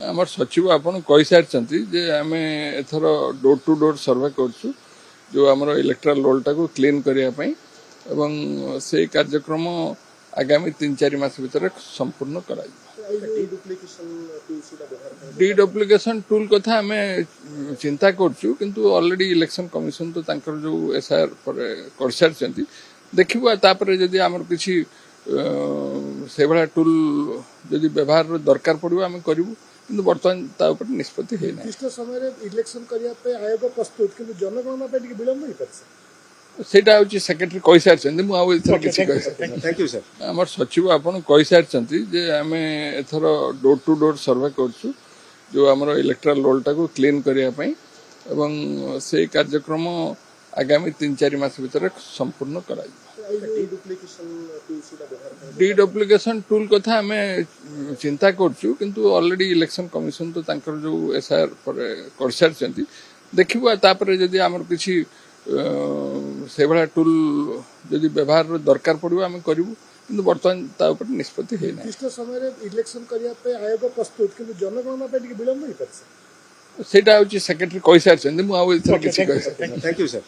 आमर सचिव आपन कहि सारछंती जे आमे एथर डोर टू डोर सर्वे करछु जो आमर इलेक्ट्रल रोल टाको क्लीन करिया पई एवं से कार्यक्रम आगामी 3-4 मास भीतर संपूर्ण कराई डुप्लिकेशन टूल कथा आमे चिंता करछु किंतु ऑलरेडी इलेक्शन कमिशन तो तांकर जो एसआर पर कर सारछंती देखिबा तापर जदी आमर किछि से भाया टूल जदि व्यवहार दरकार पड़ो आम करूँ कि बर्तमान निष्पत्ति है निर्दिष्ट समय इलेक्शन करने आयोग प्रस्तुत कि जनगणना विलंब हो पारे सेटा हूँ सेक्रेटरी कहि सारछंती थैंक यू सर आमर सचिव आपन कहि सारछंती जे आमे एथर डोर टू डोर सर्वे करछु जो आमर इलेक्ट्रल रोल टाको क्लीन करिया पई एवं से कार्यक्रम आगामी 3-4 मास भीतर संपूर्ण कराई डुप्लिकेशन टूल कथा आमे चिंता करछु किंतु ऑलरेडी इलेक्शन कमिशन तो तांकर जो एसआर पर कर सारछंती देखिबा तापर जदी आमर किछि से भाया टूल जदि व्यवहार दरकार पड़ो आम करूँ कि बर्तमान निष्पत्ति है निर्दिष्ट समय इलेक्शन करने आयोग प्रस्तुत कि जनगणना विलंब हो पारे सेटा हूँ सेक्रेटरी कहि सारछंती थैंक यू सर